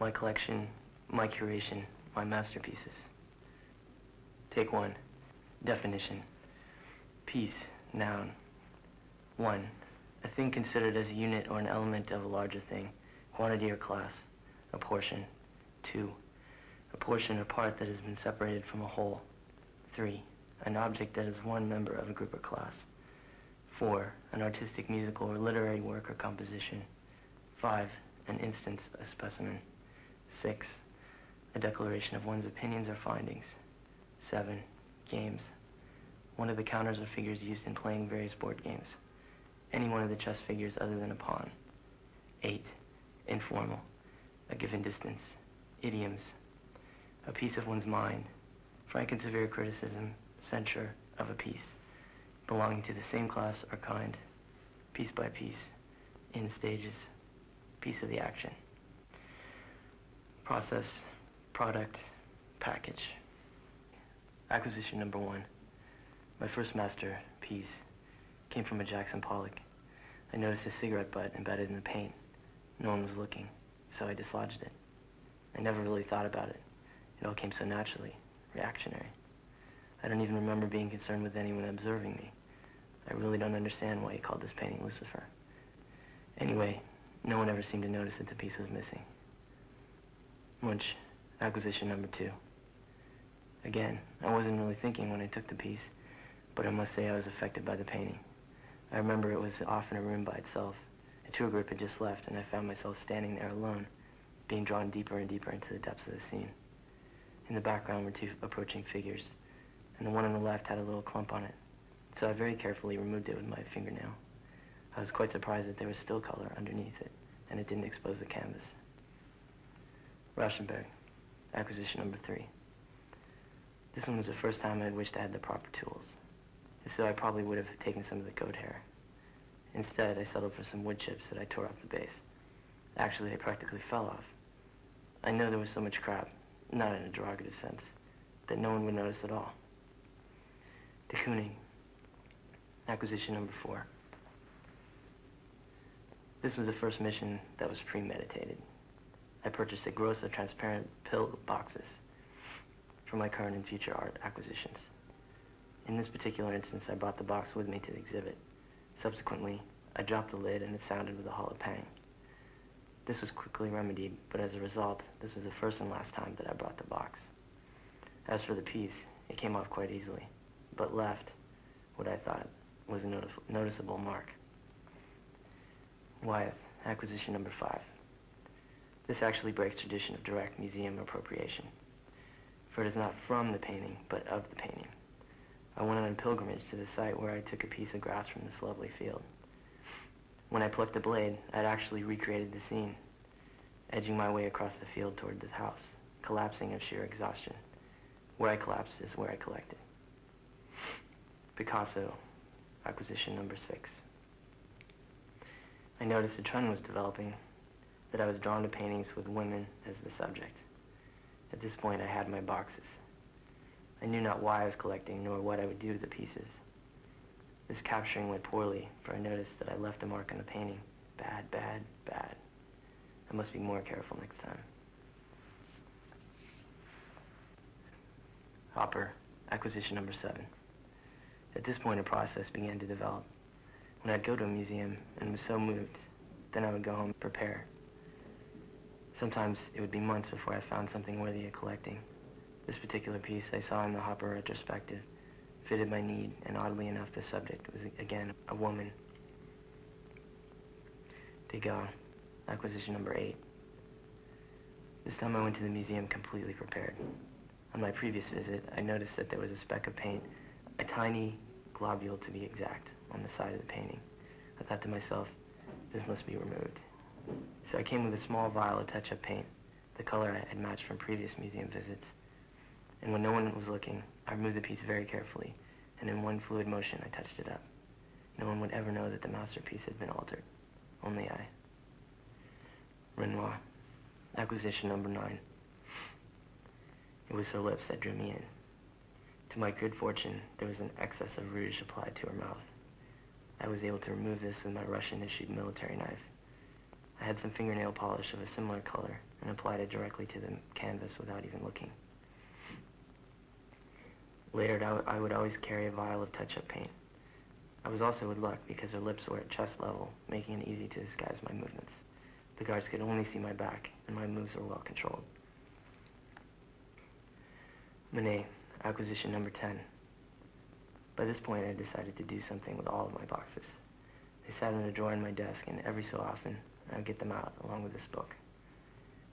my collection, my curation, my masterpieces. Take 1. Definition. Piece, noun. 1. A thing considered as a unit or an element of a larger thing, quantity or class, a portion. 2. A portion or part that has been separated from a whole. 3. An object that is one member of a group or class. 4. An artistic, musical, or literary work or composition. 5. An instance, a specimen. 6. A declaration of one's opinions or findings. 7. Games. One of the counters or figures used in playing various board games. Any one of the chess figures other than a pawn. 8. Informal. A given distance. Idioms. A piece of one's mind. Frank and severe criticism, censure of a piece. Belonging to the same class or kind. Piece by piece. In stages. Piece of the action. Process. Product. Package. Acquisition number 1. My first masterpiece came from a Jackson Pollock. I noticed a cigarette butt embedded in the paint. No one was looking, so I dislodged it. I never really thought about it. It all came so naturally, reactionary. I don't even remember being concerned with anyone observing me. I really don't understand why he called this painting Lucifer. Anyway, no one ever seemed to notice that the piece was missing. Munch, acquisition number 2. Again, I wasn't really thinking when I took the piece, but I must say I was affected by the painting. I remember it was off in a room by itself. A tour group had just left, and I found myself standing there alone, being drawn deeper and deeper into the depths of the scene. In the background were 2 approaching figures, and the one on the left had a little clump on it, so I very carefully removed it with my fingernail. I was quite surprised that there was still color underneath it, and it didn't expose the canvas. Rauschenberg, acquisition number 3. This one was the first time I had wished I had the proper tools. If so, I probably would have taken some of the goat hair. Instead, I settled for some wood chips that I tore off the base. Actually, they practically fell off. I know there was so much crap, not in a derogative sense, that no one would notice at all. De Kooning, acquisition number 4. This was the first mission that was premeditated. I purchased a gross of transparent pill boxes for my current and future art acquisitions. In this particular instance, I brought the box with me to the exhibit. Subsequently, I dropped the lid and it sounded with a hollow pang. This was quickly remedied, but as a result, this was the first and last time that I brought the box. As for the piece, it came off quite easily, but left what I thought was a noticeable mark. Wyeth, acquisition number 5. This actually breaks tradition of direct museum appropriation, for it is not from the painting, but of the painting. I went on a pilgrimage to the site where I took a piece of grass from this lovely field. When I plucked the blade, I'd actually recreated the scene, edging my way across the field toward the house, collapsing of sheer exhaustion. Where I collapsed is where I collected. Picasso, acquisition number 6. I noticed a trend was developing, that I was drawn to paintings with women as the subject. At this point, I had my boxes. I knew not why I was collecting, nor what I would do with the pieces. This capturing went poorly, for I noticed that I left a mark on the painting. Bad, bad, bad. I must be more careful next time. Hopper, acquisition number 7. At this point, a process began to develop. When I'd go to a museum and was so moved, then I would go home and prepare. Sometimes it would be months before I found something worthy of collecting. This particular piece I saw in the Hopper retrospective fitted my need, and oddly enough, the subject was again a woman. Degas, acquisition number 8. This time I went to the museum completely prepared. On my previous visit, I noticed that there was a speck of paint, a tiny globule to be exact, on the side of the painting. I thought to myself, this must be removed. So I came with a small vial of touch-up paint, the color I had matched from previous museum visits. And when no one was looking, I removed the piece very carefully, and in one fluid motion, I touched it up. No one would ever know that the masterpiece had been altered. Only I. Renoir, acquisition number 9. It was her lips that drew me in. To my good fortune, there was an excess of rouge applied to her mouth. I was able to remove this with my Russian-issued military knife. I had some fingernail polish of a similar color and applied it directly to the canvas without even looking. Later, I would always carry a vial of touch-up paint. I was also with luck because her lips were at chest level, making it easy to disguise my movements. The guards could only see my back, and my moves were well controlled. Monet, acquisition number 10. By this point, I decided to do something with all of my boxes. They sat in a drawer in my desk, and every so often, I would get them out along with this book.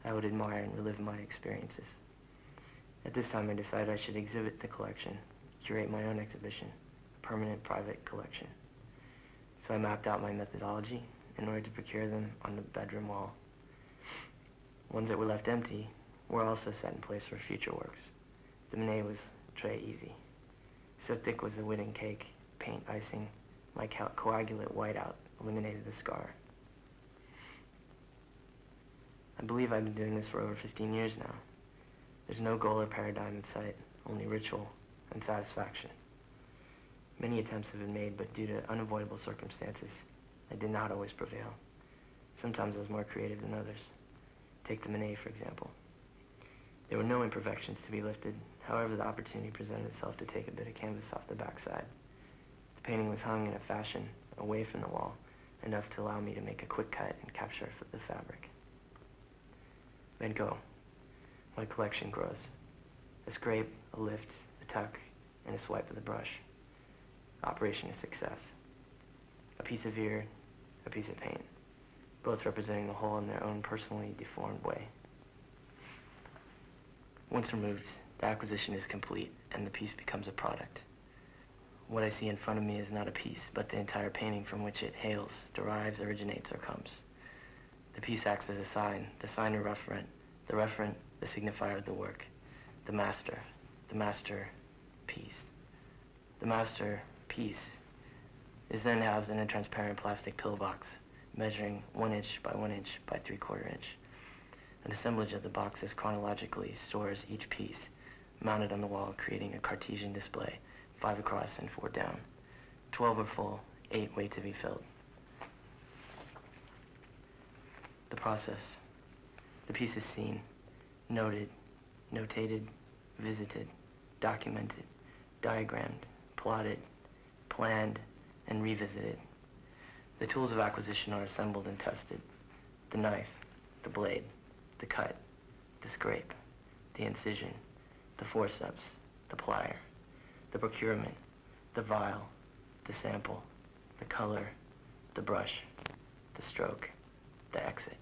I would admire and relive my experiences. At this time, I decided I should exhibit the collection, curate my own exhibition, a permanent private collection. So I mapped out my methodology in order to procure them on the bedroom wall. Ones that were left empty were also set in place for future works. The Monet was très easy. So thick was the wedding cake, paint icing, my coagulate whiteout eliminated the scar. I believe I've been doing this for over 15 years now. There's no goal or paradigm in sight, only ritual and satisfaction. Many attempts have been made, but due to unavoidable circumstances, I did not always prevail. Sometimes I was more creative than others. Take the Monet, for example. There were no imperfections to be lifted. However, the opportunity presented itself to take a bit of canvas off the backside. The painting was hung in a fashion away from the wall, enough to allow me to make a quick cut and capture the fabric. Then go. My collection grows. A scrape, a lift, a tuck, and a swipe of the brush. Operation is success. A piece of ear, a piece of paint, both representing the whole in their own personally deformed way. Once removed, the acquisition is complete, and the piece becomes a product. What I see in front of me is not a piece, but the entire painting from which it hails, derives, originates, or comes. The piece acts as a sign, the sign or referent, the signifier of the work, the master piece. The masterpiece is then housed in a transparent plastic pillbox, measuring 1 inch by 1 inch by 3/4 inch. An assemblage of the boxes chronologically stores each piece, mounted on the wall, creating a Cartesian display, 5 across and 4 down. 12 are full, 8 wait to be filled. The process. The piece is seen, noted, notated, visited, documented, diagrammed, plotted, planned, and revisited. The tools of acquisition are assembled and tested. The knife, the blade, the cut, the scrape, the incision, the forceps, the plier, the procurement, the vial, the sample, the color, the brush, the stroke, the exit.